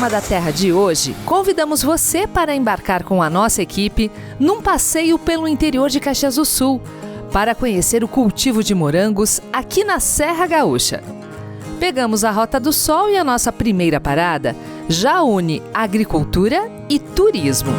Aroma da Terra de hoje, convidamos você para embarcar com a nossa equipe num passeio pelo interior de Caxias do Sul, para conhecer o cultivo de morangos aqui na Serra Gaúcha. Pegamos a Rota do Sol e a nossa primeira parada já une agricultura e turismo.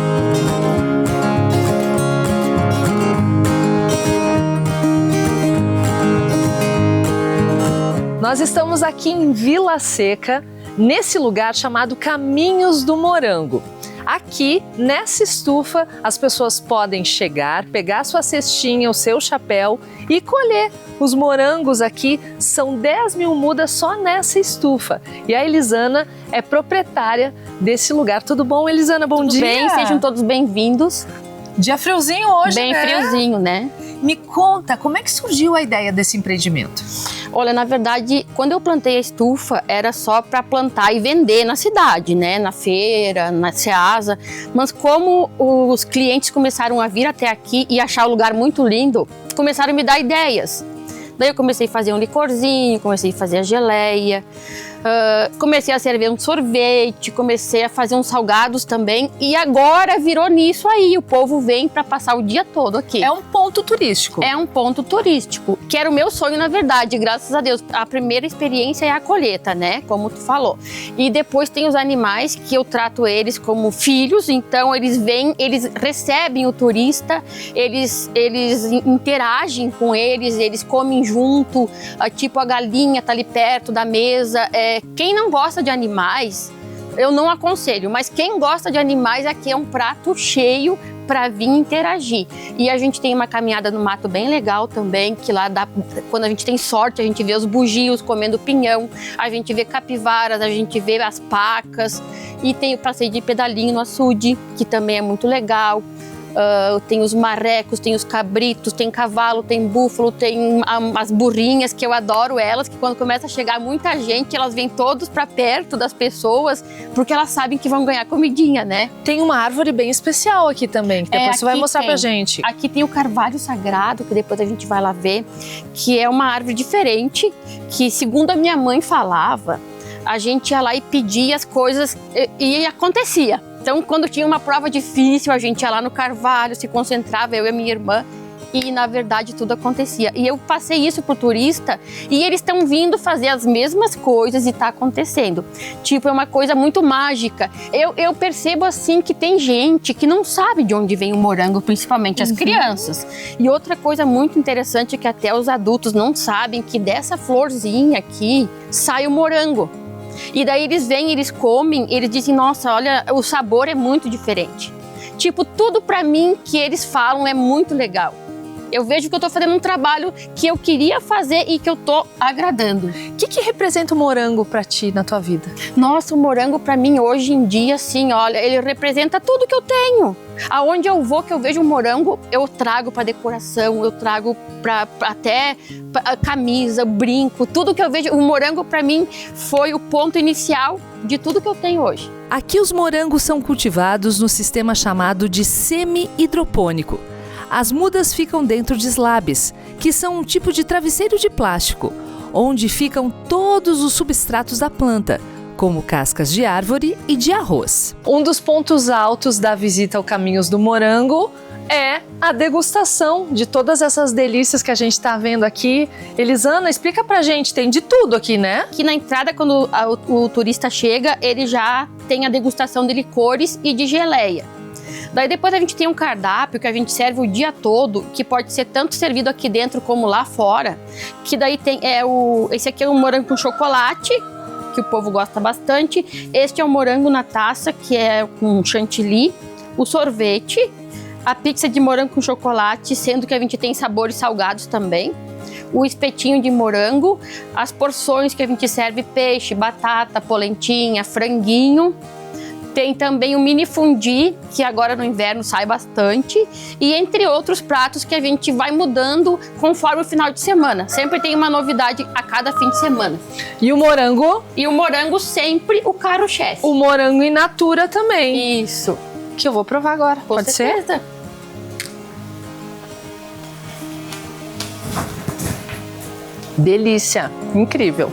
Nós estamos aqui em Vila Seca, nesse lugar chamado Caminhos do Morango. Aqui, nessa estufa, as pessoas podem chegar, pegar sua cestinha, o seu chapéu e colher. Os morangos aqui são 10 mil mudas só nessa estufa. E a Elisana é proprietária desse lugar. Tudo bom, Elisana? Bom dia! Tudo bem, sejam todos bem-vindos. Dia friozinho hoje, Bem friozinho, né? Me conta, como é que surgiu a ideia desse empreendimento? Olha, na verdade, quando eu plantei a estufa, era só para plantar e vender na cidade, né? Na feira, na Ceasa. Mas como os clientes começaram a vir até aqui e achar o lugar muito lindo, começaram a me dar ideias. Daí eu comecei a fazer um licorzinho, comecei a fazer a geleia, comecei a servir um sorvete, comecei a fazer uns salgados também. E agora virou nisso aí, o povo vem para passar o dia todo aqui. É um ponto turístico. É um ponto turístico, que era o meu sonho, na verdade, graças a Deus. A primeira experiência é a colheita, né, como tu falou. E depois tem os animais, que eu trato eles como filhos, então eles vêm, eles recebem o turista, eles interagem com eles, eles comem junto, tipo a galinha tá ali perto da mesa. Quem não gosta de animais, eu não aconselho, mas quem gosta de animais, aqui é um prato cheio para vir interagir. E a gente tem uma caminhada no mato bem legal também, que lá dá, quando a gente tem sorte, a gente vê os bugios comendo pinhão, a gente vê capivaras, a gente vê as pacas, e tem o passeio de pedalinho no açude, que também é muito legal. Tem os marrecos, tem os cabritos, tem cavalo, tem búfalo, tem as burrinhas, que eu adoro elas, que quando começa a chegar muita gente, elas vêm todos para perto das pessoas, porque elas sabem que vão ganhar comidinha, né? Tem uma árvore bem especial aqui também, que depois você vai mostrar pra gente. Aqui tem o carvalho sagrado, que depois a gente vai lá ver, que é uma árvore diferente, que segundo a minha mãe falava, a gente ia lá e pedia as coisas e acontecia. Então, quando tinha uma prova difícil, a gente ia lá no carvalho, se concentrava, eu e a minha irmã, e na verdade tudo acontecia. E eu passei isso pro turista e eles estão vindo fazer as mesmas coisas e tá acontecendo. Tipo, é uma coisa muito mágica. Eu percebo assim que tem gente que não sabe de onde vem o morango, principalmente as crianças. E outra coisa muito interessante é que até os adultos não sabem que dessa florzinha aqui sai o morango. E daí eles vêm, eles comem, eles dizem, nossa, olha, o sabor é muito diferente. Tipo, tudo pra mim que eles falam é muito legal. Eu vejo que eu tô fazendo um trabalho que eu queria fazer e que eu tô agradando. O que representa o morango pra ti na tua vida? Nossa, o morango pra mim hoje em dia, assim, olha, ele representa tudo que eu tenho. Aonde eu vou, que eu vejo um morango, eu trago para decoração, eu trago para até camisa, brinco, tudo que eu vejo. O morango para mim foi o ponto inicial de tudo que eu tenho hoje. Aqui os morangos são cultivados no sistema chamado de semi-hidropônico. As mudas ficam dentro de slabs, que são um tipo de travesseiro de plástico, onde ficam todos os substratos da planta, como cascas de árvore e de arroz. Um dos pontos altos da visita ao Caminhos do Morango é a degustação de todas essas delícias que a gente está vendo aqui. Elisana, explica pra gente, tem de tudo aqui, né? Aqui na entrada, quando o turista chega, ele já tem a degustação de licores e de geleia. Daí depois a gente tem um cardápio que a gente serve o dia todo, que pode ser tanto servido aqui dentro como lá fora, que daí tem esse aqui é um morango com chocolate, que o povo gosta bastante. Este é o morango na taça, que é com chantilly, o sorvete, a pizza de morango com chocolate, sendo que a gente tem sabores salgados também, o espetinho de morango, as porções que a gente serve peixe, batata, polentinha, franguinho. Tem também o mini fundi, que agora no inverno sai bastante. E entre outros pratos que a gente vai mudando conforme o final de semana. Sempre tem uma novidade a cada fim de semana. E o morango? E o morango sempre o carro-chefe. O morango in natura também. Isso. Que eu vou provar agora. Pode ser? Delícia. Incrível.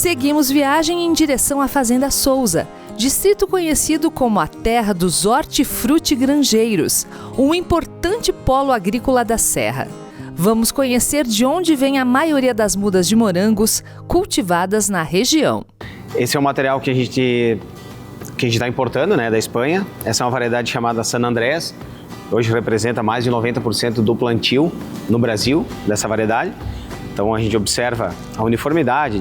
Seguimos viagem em direção à Fazenda Souza, distrito conhecido como a terra dos hortifruti-granjeiros, um importante polo agrícola da Serra. Vamos conhecer de onde vem a maioria das mudas de morangos cultivadas na região. Esse é um material que a gente está importando, né, da Espanha. Essa é uma variedade chamada San Andrés. Hoje representa mais de 90% do plantio no Brasil dessa variedade. Então a gente observa a uniformidade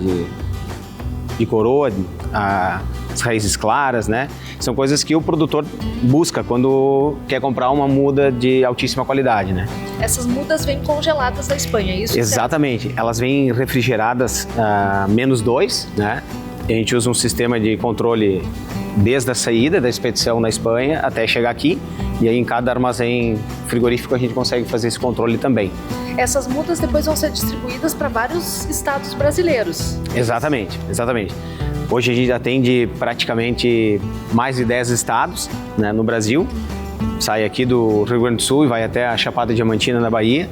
de coroa, as raízes claras, né? São coisas que o produtor busca quando quer comprar uma muda de altíssima qualidade, né? Essas mudas vêm congeladas da Espanha, é isso? Exatamente. Elas vêm refrigeradas a -2, né? A gente usa um sistema de controle desde a saída da expedição na Espanha até chegar aqui. E aí em cada armazém frigorífico a gente consegue fazer esse controle também. Essas mudas depois vão ser distribuídas para vários estados brasileiros. Exatamente, exatamente. Hoje a gente atende praticamente mais de 10 estados, né, no Brasil. Sai aqui do Rio Grande do Sul e vai até a Chapada Diamantina, na Bahia.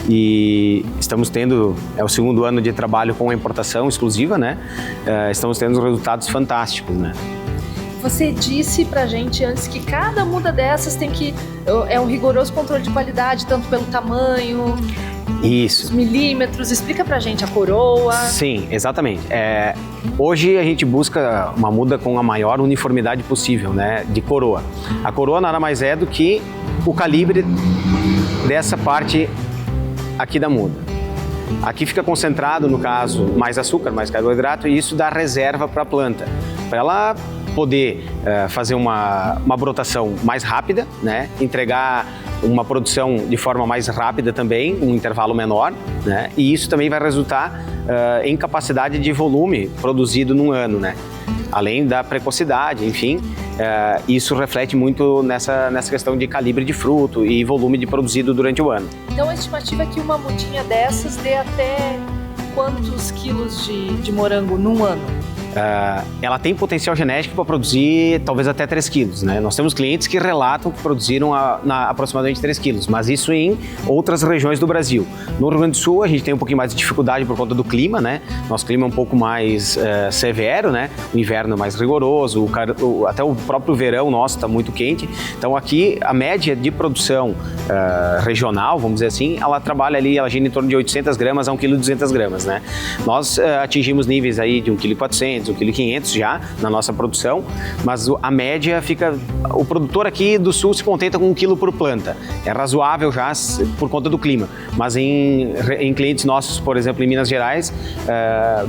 E estamos tendo, é o segundo ano de trabalho com a importação exclusiva, né? Estamos tendo resultados fantásticos, né? Você disse pra gente antes que cada muda dessas é um rigoroso controle de qualidade, tanto pelo tamanho, isso, os milímetros. Explica pra gente a coroa. Sim, exatamente. Hoje a gente busca uma muda com a maior uniformidade possível, né, de coroa. A coroa nada mais é do que o calibre dessa parte aqui da muda. Aqui fica concentrado, no caso, mais açúcar, mais carboidrato, e isso dá reserva para a planta, para ela poder fazer uma brotação mais rápida, né? Entregar uma produção de forma mais rápida também, um intervalo menor, né? E isso também vai resultar em capacidade de volume produzido num ano, né? Além da precocidade, enfim, isso reflete muito nessa questão de calibre de fruto e volume de produzido durante o ano. Então a estimativa é que uma mudinha dessas dê até quantos quilos de morango num ano? Ela tem potencial genético para produzir talvez até 3 quilos, né? Nós temos clientes que relatam que produziram aproximadamente 3 quilos, mas isso em outras regiões do Brasil. No Rio Grande do Sul a gente tem um pouquinho mais de dificuldade por conta do clima, né? Nosso clima é um pouco mais severo, né? O inverno é mais rigoroso, até o próprio verão nosso está muito quente. Então aqui a média de produção regional, vamos dizer assim, ela trabalha ali, ela gira em torno de 800 gramas a 1,2 kg, né? Nós atingimos níveis aí de 1,4 kg, 1,5 kg já na nossa produção, mas a média fica... O produtor aqui do sul se contenta com 1 kg por planta. É razoável já por conta do clima, mas em clientes nossos, por exemplo, em Minas Gerais,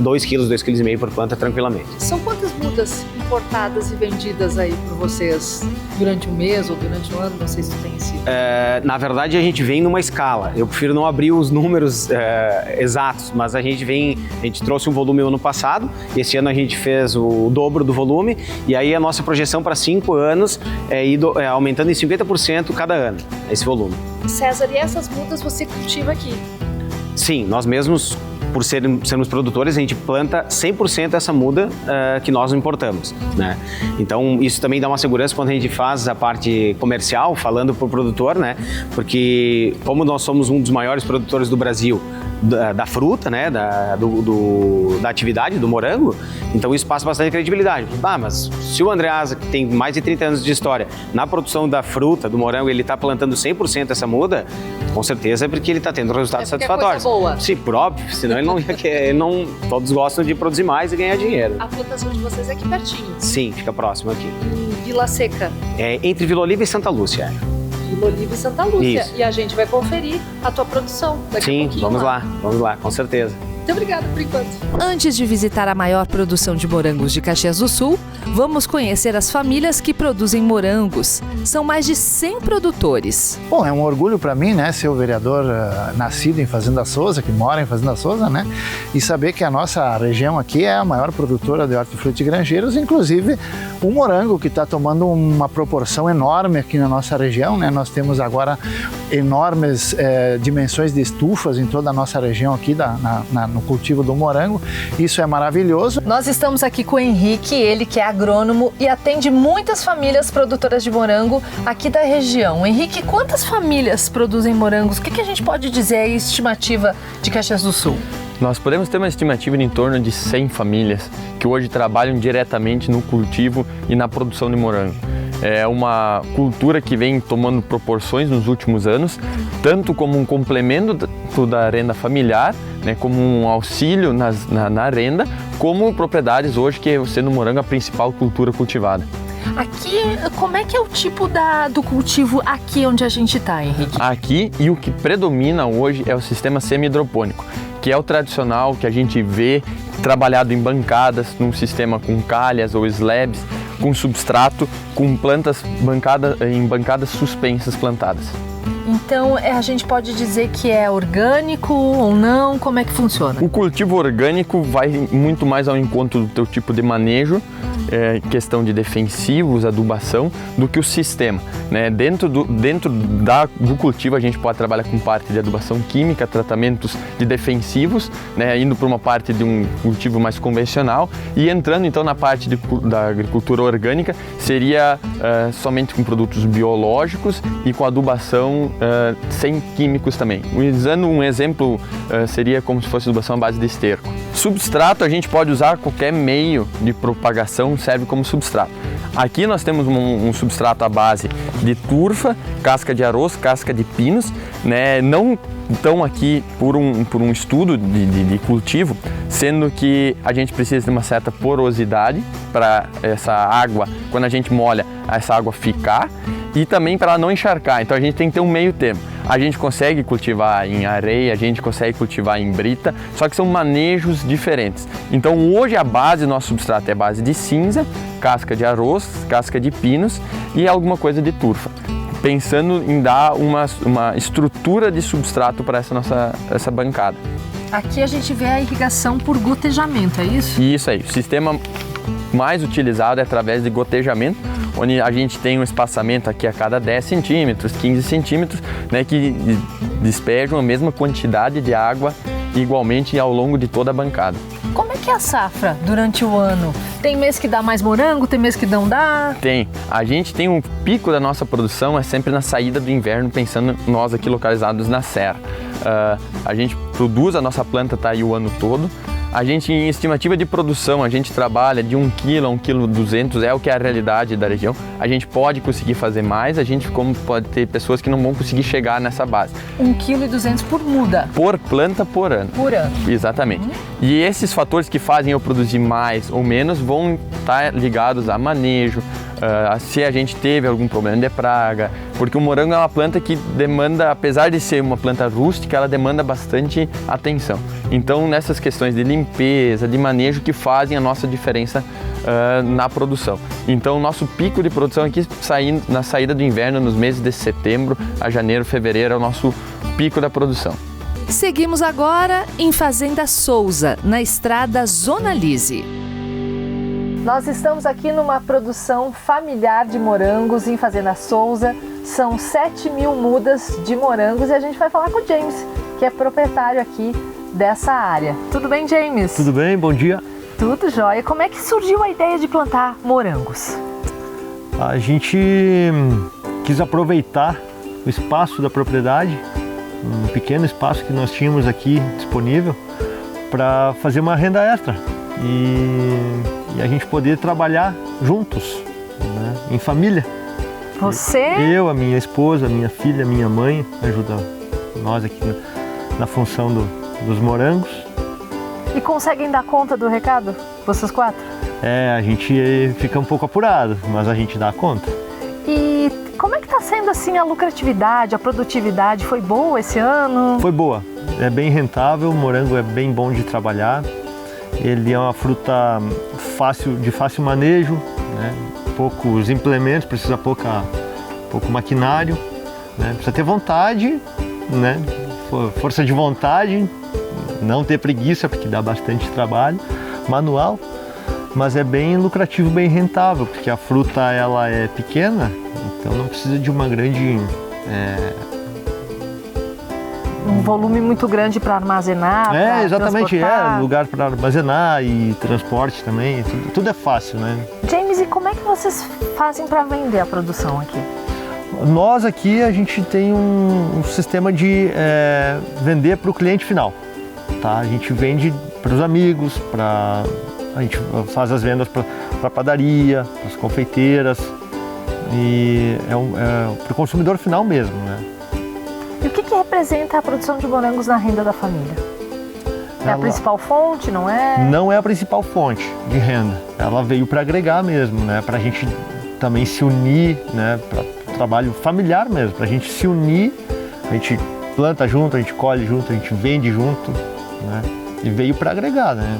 2 kg, 2,5 kg por planta tranquilamente. São quantas mudas importadas e vendidas aí por vocês durante um mês ou durante um ano? Não sei se tu tem esse... Na verdade, a gente vem numa escala. Eu prefiro não abrir os números exatos, mas a gente trouxe um volume ano passado, esse ano a gente fez o dobro do volume, e aí a nossa projeção para 5 anos é aumentando em 50% cada ano, esse volume. César, e essas mudas você cultiva aqui? Sim, nós mesmos, por sermos produtores, a gente planta 100% essa muda que nós importamos, né? Então isso também dá uma segurança quando a gente faz a parte comercial, falando para o produtor, né? Porque como nós somos um dos maiores produtores do Brasil da fruta, né? Da atividade do morango, então isso passa bastante credibilidade. Mas se o Andreasa, que tem mais de 30 anos de história na produção da fruta, do morango, ele está plantando 100% essa muda, com certeza é porque ele está tendo resultados satisfatórios. É coisa boa. Sim, por óbvio, senão ele não ia querer, todos gostam de produzir mais e ganhar dinheiro. A plantação de vocês é aqui pertinho? Sim, fica próximo aqui. Em Vila Seca? Entre Vila Oliva e Santa Lúcia. Vila Oliva e Santa Lúcia. Isso. E a gente vai conferir a tua produção daqui a pouquinho. Sim, vamos lá, com certeza. Muito obrigada por enquanto. Antes de visitar a maior produção de morangos de Caxias do Sul, vamos conhecer as famílias que produzem morangos. São mais de 100 produtores. Bom, é um orgulho para mim, né, ser o vereador nascido em Fazenda Souza, que mora em Fazenda Souza, né, e saber que a nossa região aqui é a maior produtora de hortifruti granjeiros, inclusive o morango, que está tomando uma proporção enorme aqui na nossa região, né. Nós temos agora enormes dimensões de estufas em toda a nossa região aqui no cultivo do morango. Isso é maravilhoso. Nós estamos aqui com o Henrique, ele que é agrônomo e atende muitas famílias produtoras de morango aqui da região. Henrique, quantas famílias produzem morangos? O que a gente pode dizer aí, estimativa de Caxias do Sul? Nós podemos ter uma estimativa de em torno de 100 famílias que hoje trabalham diretamente no cultivo e na produção de morango. É uma cultura que vem tomando proporções nos últimos anos, tanto como um complemento da renda familiar, né, como um auxílio na renda, como propriedades hoje que sendo o morango a principal cultura cultivada. Aqui, como é que é o tipo do cultivo aqui onde a gente está, Henrique? Aqui, e o que predomina hoje é o sistema semi-hidropônico, que é o tradicional que a gente vê trabalhado em bancadas, num sistema com calhas ou slabs, com substrato, com plantas em bancadas suspensas plantadas. Então, a gente pode dizer que é orgânico ou não? Como é que funciona? O cultivo orgânico vai muito mais ao encontro do teu tipo de manejo, questão de defensivos, adubação, do que o sistema, né? Dentro do cultivo a gente pode trabalhar com parte de adubação química, tratamentos de defensivos, né? Indo para uma parte de um cultivo mais convencional e entrando então na parte da agricultura orgânica, seria somente com produtos biológicos e com adubação sem químicos também. Usando um exemplo, seria como se fosse adubação à base de esterco. Substrato a gente pode usar qualquer meio de propagação, serve como substrato. Aqui nós temos um substrato à base de turfa, casca de arroz, casca de pinos, né? Não estão aqui por um estudo de cultivo, sendo que a gente precisa de uma certa porosidade para essa água, quando a gente molha, essa água ficar, e também para ela não encharcar. Então a gente tem que ter um meio termo. A gente consegue cultivar em areia, a gente consegue cultivar em brita, só que são manejos diferentes. Então hoje a base do nosso substrato é a base de cinza, casca de arroz, casca de pinos e alguma coisa de turfa, pensando em dar uma estrutura de substrato para essa bancada. Aqui a gente vê a irrigação por gotejamento, é isso? Isso aí, o sistema mais utilizado é através de gotejamento, onde a gente tem um espaçamento aqui a cada 10 centímetros, 15 centímetros, né, que despejam a mesma quantidade de água igualmente ao longo de toda a bancada. Como é que é a safra durante o ano? Tem mês que dá mais morango, tem mês que não dá? Tem. A gente tem um pico da nossa produção, é sempre na saída do inverno, pensando nós aqui localizados na serra. A gente produz, a nossa planta está aí o ano todo. A gente, em estimativa de produção, a gente trabalha de 1 kg a 1,2 kg, é o que é a realidade da região. A gente pode conseguir fazer mais, como pode ter pessoas que não vão conseguir chegar nessa base. 1,2 kg por muda? Por planta, por ano. Por ano. Exatamente. E esses fatores que fazem eu produzir mais ou menos vão estar ligados a manejo, se a gente teve algum problema de praga, porque o morango é uma planta que demanda, apesar de ser uma planta rústica, ela demanda bastante atenção. Então, nessas questões de limpeza, de manejo, que fazem a nossa diferença na produção. Então, o nosso pico de produção aqui, na saída do inverno, nos meses de setembro a janeiro, fevereiro, é o nosso pico da produção. Seguimos agora em Fazenda Souza, na estrada Zona Lise. Nós estamos aqui numa produção familiar de morangos em Fazenda Souza. São 7.000 mudas de morangos e a gente vai falar com o James, que é proprietário aqui dessa área. Tudo bem, James? Tudo bem, bom dia. Tudo jóia. Como é que surgiu a ideia de plantar morangos? A gente quis aproveitar o espaço da propriedade, um pequeno espaço que nós tínhamos aqui disponível, para fazer uma renda extra e a gente poder trabalhar juntos, né, em família. Você? Eu, a minha esposa, a minha filha, a minha mãe, ajudam nós aqui na função dos morangos. E conseguem dar conta do recado, vocês 4? A gente fica um pouco apurado, mas a gente dá conta. E como é que está sendo assim a lucratividade, a produtividade? Foi boa esse ano? Foi boa, é bem rentável, o morango é bem bom de trabalhar. Ele é uma fruta de fácil manejo, né? Poucos implementos, precisa pouco maquinário, né? Precisa ter vontade, né? Força de vontade, não ter preguiça, porque dá bastante trabalho manual, mas é bem lucrativo, bem rentável, porque a fruta ela é pequena, então não precisa de uma grande... Um volume muito grande para armazenar, exatamente, lugar para armazenar e transporte também, tudo é fácil, né? James, e como é que vocês fazem para vender a produção aqui? Nós aqui, a gente tem um sistema de vender para o cliente final. tá? A gente vende para os amigos, a gente faz as vendas para a padaria, para as confeiteiras e para o consumidor final mesmo, né? E o que representa a produção de morangos na renda da família? É a principal fonte, não é? Não é a principal fonte de renda. Ela veio para agregar mesmo, né? Para a gente também se unir, né? Para trabalho familiar mesmo, para a gente se unir, a gente planta junto, a gente colhe junto, a gente vende junto, né? E veio para agregar, né?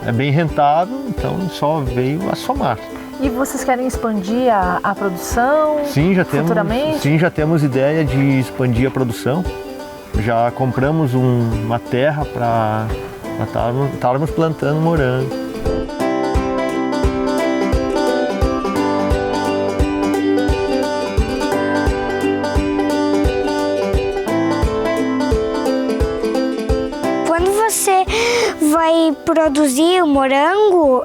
É bem rentável, então só veio a somar. E vocês querem expandir a produção futuramente? Sim, já temos ideia de expandir a produção. Já compramos uma terra para estarmos plantando morango. Você vai produzir o morango,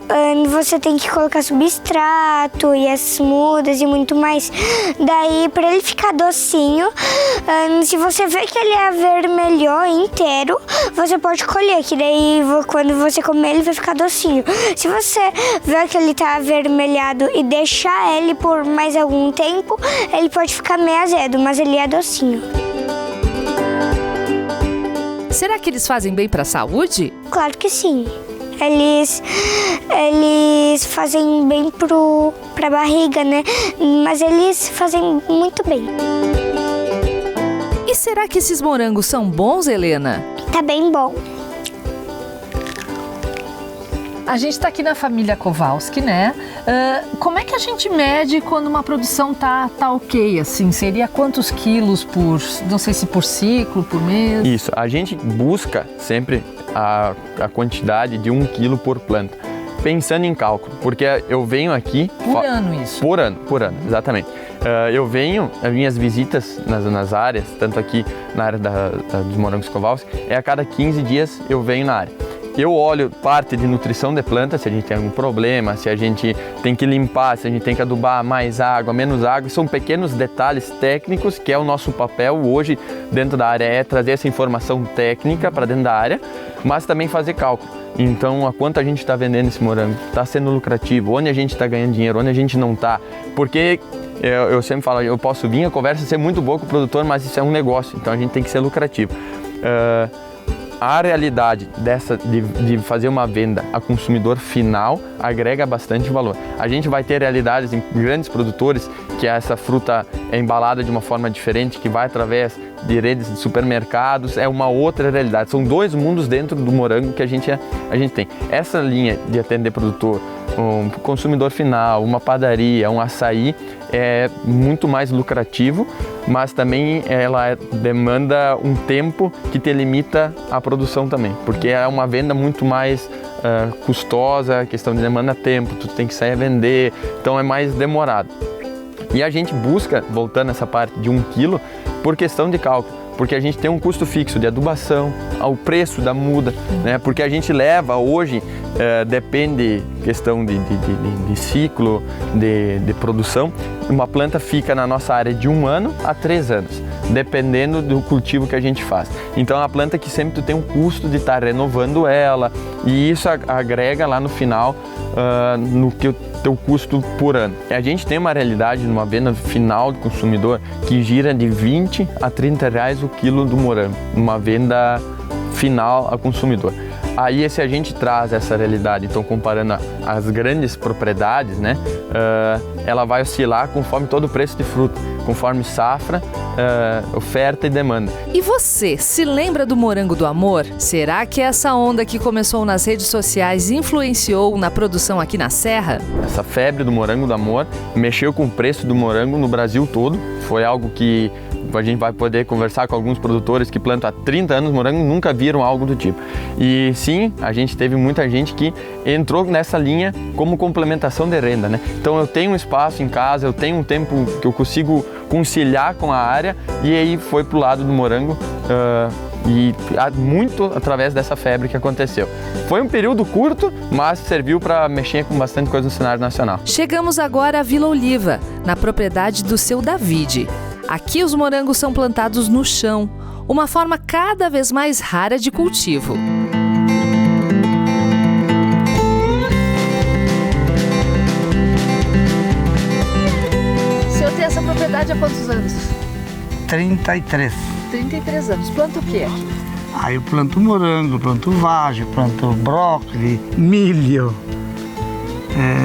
você tem que colocar substrato e as mudas e muito mais. Daí, para ele ficar docinho, se você vê que ele avermelhou inteiro, você pode colher, que daí quando você comer ele vai ficar docinho. Se você vê que ele tá avermelhado e deixar ele por mais algum tempo, ele pode ficar meio azedo, mas ele é docinho. Será que eles fazem bem para a saúde? Claro que sim. Eles fazem bem para a barriga, né? Mas eles fazem muito bem. E será que esses morangos são bons, Helena? Tá bem bom. A gente está aqui na família Kowalski, né? Como é que a gente mede quando uma produção tá ok, assim? Seria quantos quilos não sei se por ciclo, por mês? Isso, a gente busca sempre a quantidade de 1 quilo por planta, pensando em cálculo, porque eu venho aqui... Por ano isso? Por ano, exatamente. Eu venho, as minhas visitas nas áreas, tanto aqui na área dos morangos Kowalski, a cada 15 dias eu venho na área. Eu olho parte de nutrição de planta, se a gente tem algum problema, se a gente tem que limpar, se a gente tem que adubar mais água, menos água. São pequenos detalhes técnicos que é o nosso papel hoje dentro da área, é trazer essa informação técnica para dentro da área, mas também fazer cálculo. Então, a quanto a gente está vendendo esse morango, está sendo lucrativo, onde a gente está ganhando dinheiro, onde a gente não está. Porque eu sempre falo, eu posso vir, a conversa ser muito boa com o produtor, mas isso é um negócio, então a gente tem que ser lucrativo. A realidade de fazer uma venda a consumidor final agrega bastante valor. A gente vai ter realidades em grandes produtores que essa fruta é embalada de uma forma diferente, que vai através de redes de supermercados, é uma outra realidade. São dois mundos dentro do morango que a gente tem. Essa linha de atender produtor, um consumidor final, uma padaria, um açaí, é muito mais lucrativo, mas também ela demanda um tempo que te limita a produção também, porque é uma venda muito mais custosa, questão de demanda tempo, tu tem que sair a vender, então é mais demorado. E a gente busca, voltando essa parte de 1 quilo, por questão de cálculo, porque a gente tem um custo fixo de adubação, ao preço da muda, né? Porque a gente leva hoje, depende questão de ciclo de produção, uma planta fica na nossa área de 1 ano a 3 anos, dependendo do cultivo que a gente faz. Então é uma planta que sempre tu tem um custo de estar renovando ela, e isso agrega lá no final no que o teu custo por ano. A gente tem uma realidade numa venda final do consumidor que gira de 20 a 30 reais o quilo do morango, numa venda final ao consumidor. Aí se a gente traz essa realidade, então comparando as grandes propriedades, né, ela vai oscilar conforme todo o preço de fruta, conforme safra, oferta e demanda. E você, se lembra do Morango do Amor? Será que essa onda que começou nas redes sociais influenciou na produção aqui na Serra? Essa febre do Morango do Amor mexeu com o preço do morango no Brasil todo, foi algo que a gente vai poder conversar com alguns produtores que plantam há 30 anos morango, nunca viram algo do tipo. E sim, a gente teve muita gente que entrou nessa linha como complementação de renda, né? Então eu tenho um espaço em casa, eu tenho um tempo que eu consigo conciliar com a área, e aí foi pro lado do morango e muito através dessa febre que aconteceu. Foi um período curto, mas serviu para mexer com bastante coisa no cenário nacional. Chegamos agora à Vila Oliva, na propriedade do seu David. Aqui os morangos são plantados no chão. uma forma cada vez mais rara de cultivo. O senhor tem essa propriedade há quantos anos? 33. 33 anos. Planta o quê aqui? Aí eu planto morango, planto vagem, planto brócolis, milho,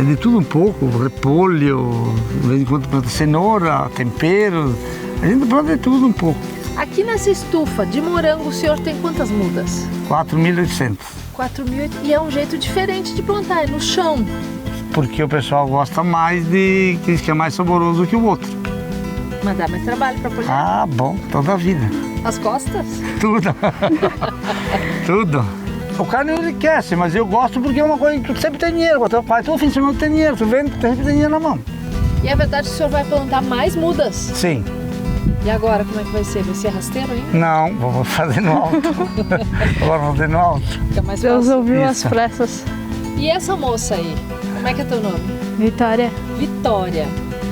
de tudo um pouco, repolho, de vez em quando planto cenoura, tempero, a gente planta de tudo um pouco. Aqui nessa estufa de morango o senhor tem quantas mudas? 4.800. 4.000 e é um jeito diferente de plantar, é no chão. Porque o pessoal gosta mais de, diz que é mais saboroso que o outro. Mas dá mais trabalho para apoiar. Ah, bom, toda a vida. As costas? Tudo. Tudo. O cara não enriquece, mas eu gosto porque é uma coisa que tu sempre tem dinheiro. O teu pai, todo fim de semana tem dinheiro, tu vende, tu sempre tem dinheiro na mão. E é verdade que o senhor vai plantar mais mudas? Sim. E agora, como é que vai ser? Vai ser rasteiro ainda? Não, vou fazer no alto. Agora vou fazer no alto. Fica mais Deus fácil. ouviu as Isso. pressas. E essa moça aí? Como é que é teu nome? Vitória. Vitória,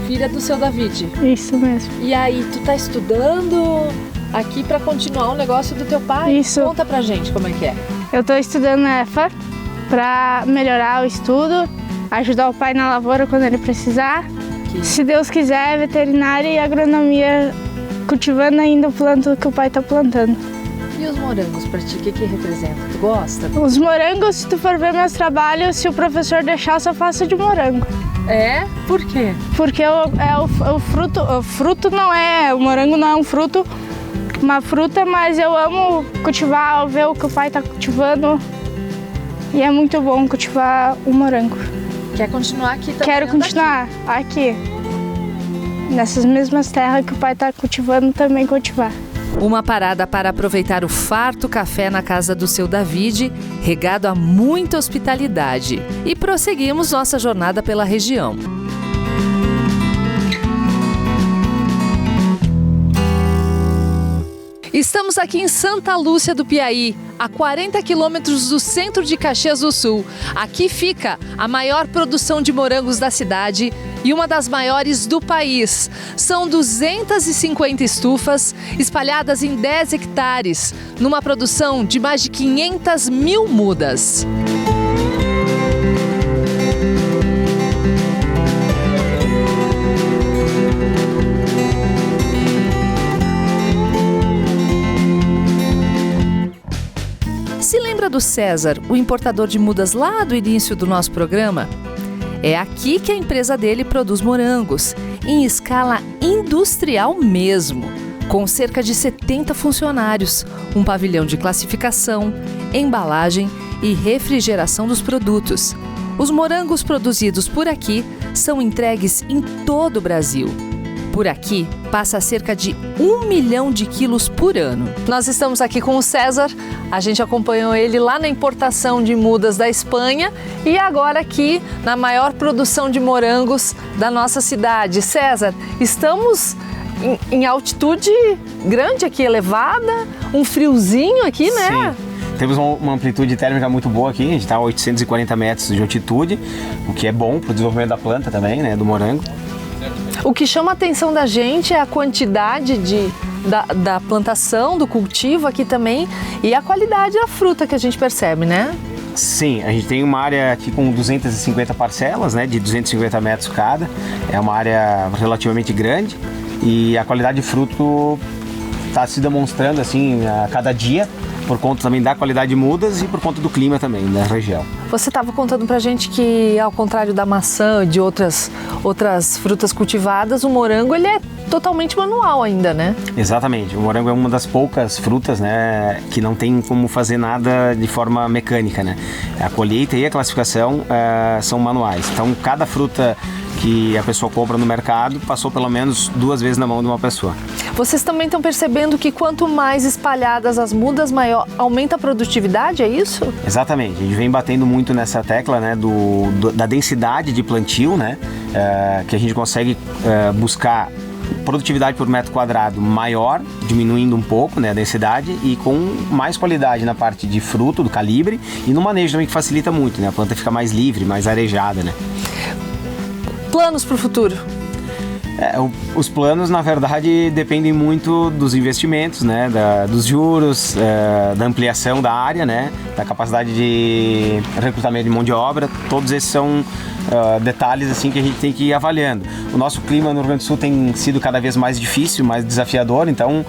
filha do seu David. Isso mesmo. E aí, tu tá estudando aqui para continuar o negócio do teu pai? Isso. Conta pra gente como é que é. Eu estou estudando na EFA para melhorar o estudo, ajudar o pai na lavoura quando ele precisar. Se Deus quiser, veterinária e agronomia, cultivando ainda o planto que o pai está plantando. E os morangos pra ti, o que representa? Tu gosta? Os morangos, se tu for ver meus trabalhos, se o professor deixar, eu só faço de morango. É? Por quê? Porque o fruto não é, o morango não é um fruto, uma fruta, mas eu amo cultivar, ver o que o pai está cultivando. E é muito bom cultivar o morango. Quer continuar aqui também? Quero continuar aqui, nessas mesmas terras que o pai está cultivando, também cultivar. Uma parada para aproveitar o farto café na casa do seu David, regado a muita hospitalidade. E prosseguimos nossa jornada pela região. Estamos aqui em Santa Lúcia do Piauí, a 40 quilômetros do centro de Caxias do Sul. Aqui fica a maior produção de morangos da cidade e uma das maiores do país. São 250 estufas espalhadas em 10 hectares, numa produção de mais de 500 mil mudas. Se lembra do César, o importador de mudas lá do início do nosso programa? É aqui que a empresa dele produz morangos, em escala industrial mesmo, com cerca de 70 funcionários, um pavilhão de classificação, embalagem e refrigeração dos produtos. Os morangos produzidos por aqui são entregues em todo o Brasil. Por aqui, passa cerca de 1 milhão de quilos por ano. Nós estamos aqui com o César, a gente acompanhou ele lá na importação de mudas da Espanha e agora aqui na maior produção de morangos da nossa cidade. César, estamos em altitude grande aqui, elevada, um friozinho aqui, né? Sim. Temos uma amplitude térmica muito boa aqui, a gente está a 840 metros de altitude, o que é bom para o desenvolvimento da planta também, né, do morango. O que chama a atenção da gente é a quantidade da plantação, do cultivo aqui também e a qualidade da fruta que a gente percebe, né? Sim, a gente tem uma área aqui com 250 parcelas, né, de 250 metros cada. É uma área relativamente grande e a qualidade de fruto está se demonstrando assim a cada dia, por conta também da qualidade de mudas e por conta do clima também da região. Você estava contando pra gente que, ao contrário da maçã e de outras frutas cultivadas, o morango ele é totalmente manual ainda, né? Exatamente. O morango é uma das poucas frutas, né, que não tem como fazer nada de forma mecânica, né? A colheita e a classificação são manuais. Então, cada fruta que a pessoa compra no mercado passou pelo menos 2 vezes na mão de uma pessoa. Vocês também estão percebendo que quanto mais espalhadas as mudas, maior aumenta a produtividade, é isso? Exatamente. A gente vem batendo muito nessa tecla, né, da densidade de plantio, né, que a gente consegue buscar produtividade por metro quadrado maior, diminuindo um pouco, né, a densidade e com mais qualidade na parte de fruto, do calibre e no manejo também, que facilita muito, né, a planta fica mais livre, mais arejada, né. Planos para o futuro? Os planos, na verdade, dependem muito dos investimentos, né, dos juros, da ampliação da área, né, da capacidade de recrutamento de mão de obra. Todos esses são detalhes assim que a gente tem que ir avaliando. O nosso clima no Rio Grande do Sul tem sido cada vez mais difícil, mais desafiador, então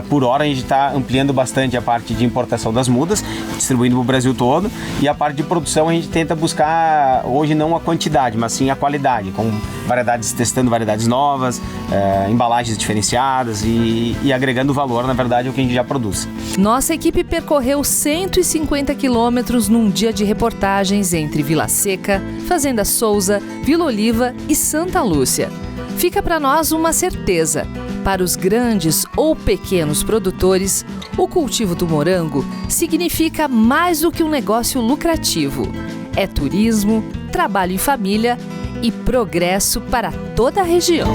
por hora a gente está ampliando bastante a parte de importação das mudas, distribuindo para o Brasil todo, e a parte de produção a gente tenta buscar hoje não a quantidade, mas sim a qualidade, com testando variedades novas, embalagens diferenciadas e agregando valor, na verdade, ao que a gente já produz. Nossa equipe percorreu 150 quilômetros num dia de reportagens entre Vila Seca, Fazenda Souza, Vila Oliva e Santa Lúcia. Fica para nós uma certeza: para os grandes ou pequenos produtores, o cultivo do morango significa mais do que um negócio lucrativo. É turismo, trabalho em família e progresso para toda a região.